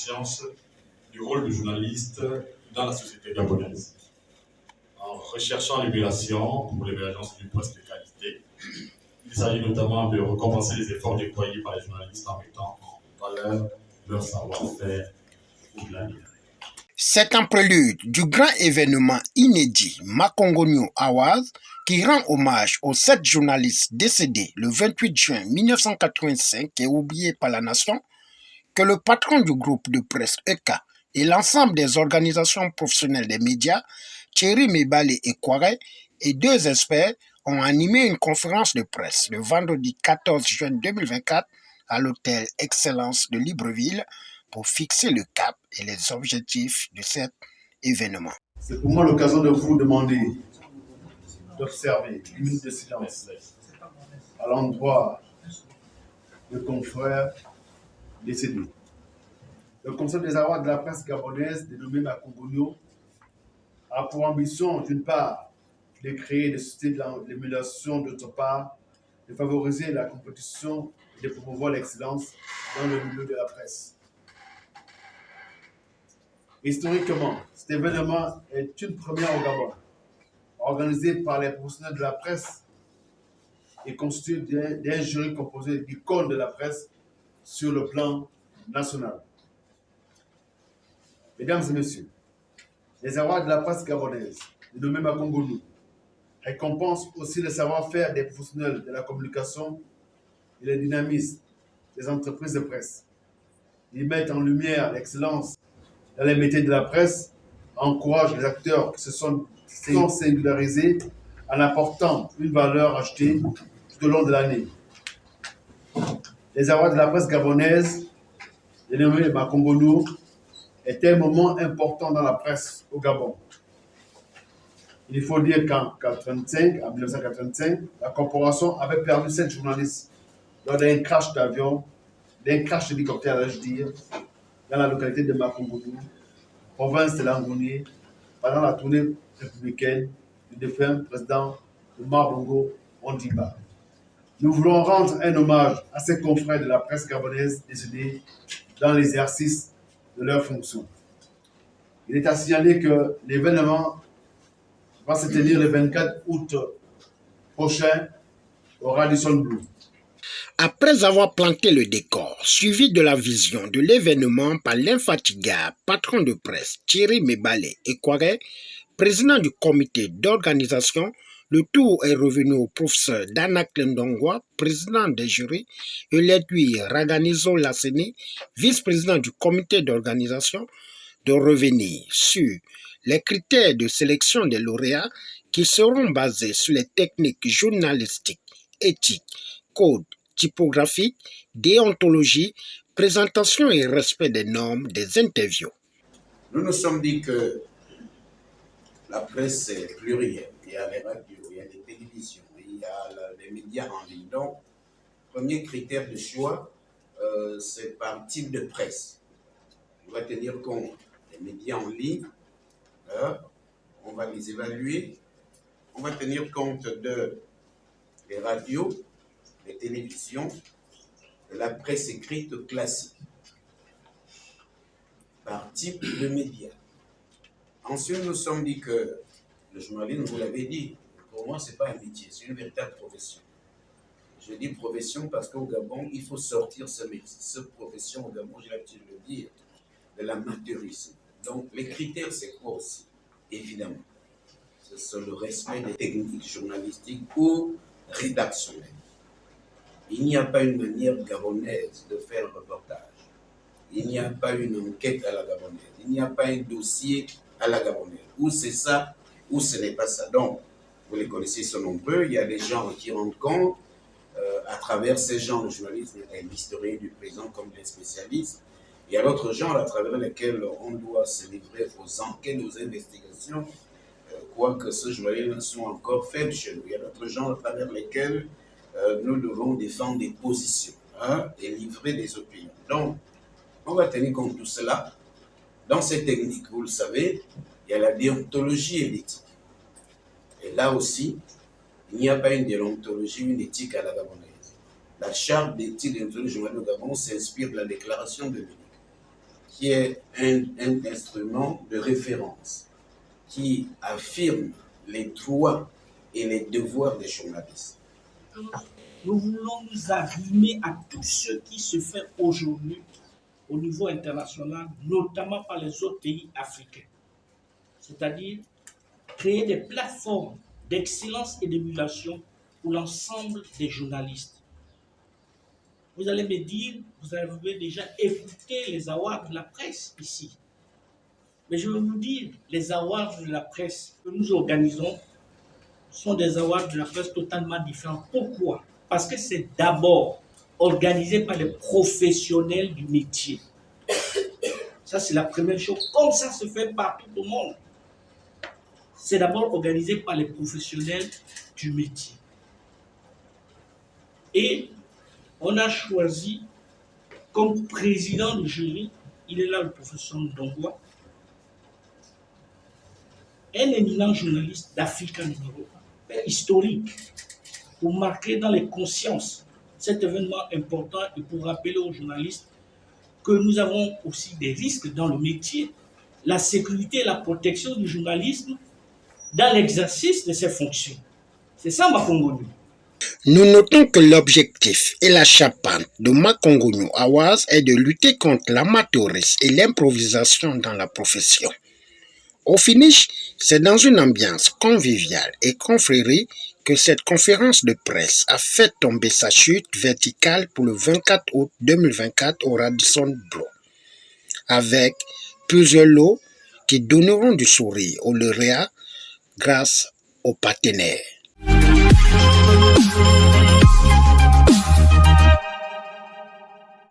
conscience du rôle du journaliste dans la société gabonaise, en recherchant l'émulation pour l'émergence d'une presse de qualité. Il s'agit notamment de récompenser les efforts déployés par les journalistes en mettant en valeur leur savoir-faire ou de la vie. C'est un prélude du grand événement inédit Makongoniou Awards qui rend hommage aux 7 journalistes décédés le 28 juin 1985 et oubliés par la nation, que le patron du groupe de presse ECA et l'ensemble des organisations professionnelles des médias, Thierry Mebale et Kouaré, et 2 experts ont animé une conférence de presse le vendredi 14 juin 2024 à l'hôtel Excellence de Libreville pour fixer le cap et les objectifs de cet événement. C'est pour moi l'occasion de vous demander d'observer une minute de silence à l'endroit de confrères décédés. Le concept des awards de la presse gabonaise, dénommé Makongoniou, a pour ambition, d'une part, de créer des sociétés de l'émulation, d'autre part, de favoriser la compétition et de promouvoir l'excellence dans le milieu de la presse. Historiquement, cet événement est une première au Gabon, organisé par les professionnels de la presse et constitué d'un jury composé d'icônes de la presse sur le plan national. Mesdames et messieurs, les awards de la presse gabonaise, dénommés Makongoniou, récompensent aussi le savoir-faire des professionnels de la communication et le dynamisme des entreprises de presse. Ils mettent en lumière l'excellence dans les métiers de la presse, encouragent les acteurs qui se sont singularisés en apportant une valeur ajoutée tout au long de l'année. Les awards de la presse gabonaise, dénommés Makongoniou, était un moment important dans la presse au Gabon. Il faut dire qu'en 1985, la corporation avait perdu 7 journalistes lors d'un crash d'avion, d'un crash d'hélicoptère, allais-je dire, dans la localité de Makongoniou, province de Langouni, pendant la tournée républicaine du défunt président Omar Bongo Ondimba. Nous voulons rendre un hommage à ces confrères de la presse gabonaise décédés dans l'exercice de leurs fonctions. Il est à signaler que l'événement va se tenir le 24 août prochain au Radisson Blu. Après avoir planté le décor, suivi de la vision de l'événement par l'infatigable patron de presse Thierry Mebale et Kouaré, président du comité d'organisation, le tour est revenu au professeur Danak Lendongwa, président des jurys, et Ledwi Raganizo Lasseni, vice-président du comité d'organisation, de revenir sur les critères de sélection des lauréats qui seront basés sur les techniques journalistiques, éthiques, codes, typographiques, déontologie, présentation et respect des normes des interviews. Nous nous sommes dit que la presse est plurielle. Il y a les radios, il y a les télévisions, il y a les médias en ligne. Donc, premier critère de choix, c'est par type de presse. On va tenir compte des médias en ligne, on va les évaluer, on va tenir compte des radios, des télévisions, de la presse écrite classique, par type de médias. Ensuite, nous nous sommes dit que le journalisme, vous l'avez dit, pour moi, ce n'est pas un métier, c'est une véritable profession. Je dis profession parce qu'au Gabon, il faut sortir cette profession au Gabon, j'ai l'habitude de le dire, de l'amateurisme. Donc, les critères, c'est quoi aussi? Évidemment, c'est le respect des techniques journalistiques ou rédactionnelles. Il n'y a pas une manière gabonaise de faire un reportage. Il n'y a pas une enquête à la gabonaise. Il n'y a pas un dossier à la gabonaise. Ou c'est ça, ou ce n'est pas ça. Donc, vous les connaissez, ils sont nombreux. Il y a des gens qui rendent compte, à travers ces genres de journalisme, il y a l'historien du présent comme des spécialistes. Il y a d'autres genres à travers lesquels on doit se livrer aux enquêtes, aux investigations, quoique ce journalisme soit encore faible chez nous. Il y a d'autres genres à travers lesquels nous devons défendre des positions, et livrer des opinions. Donc, on va tenir compte de tout cela. Dans ces techniques, vous le savez, il y a la déontologie et l'éthique. Et là aussi, il n'y a pas une déontologie, une éthique à la gabonaise. La charte d'éthique et déontologie au Gabon s'inspire de la déclaration de Munich. qui est un instrument de référence qui affirme les droits et les devoirs des journalistes. Nous voulons nous arrimer à tout ce qui se fait aujourd'hui au niveau international, notamment par les autres pays africains. C'est-à-dire créer des plateformes d'excellence et d'émulation pour l'ensemble des journalistes. Vous allez me dire, vous avez déjà écouté les awards de la presse ici. Mais je vais vous dire, les awards de la presse que nous organisons sont des awards de la presse totalement différents. Pourquoi? Parce que c'est d'abord organisé par les professionnels du métier. Ça, c'est la première chose. Comme ça se fait partout au monde. C'est d'abord organisé par les professionnels du métier. Et on a choisi comme président du jury, il est là le professeur Ndongwa, un éminent journaliste d'Africa numéro 1, historique, pour marquer dans les consciences cet événement important et pour rappeler aux journalistes que nous avons aussi des risques dans le métier, la sécurité et la protection du journalisme dans l'exercice de ses fonctions. C'est ça Makongonu. Nous notons que l'objectif et la chapane de Makongonu Awards est de lutter contre l'amateurisme et l'improvisation dans la profession. Au finish, c'est dans une ambiance conviviale et confrérie que cette conférence de presse a fait tomber sa chute verticale pour le 24 août 2024 au Radisson Blu, avec plusieurs lots qui donneront du sourire aux lauréats grâce aux partenaires.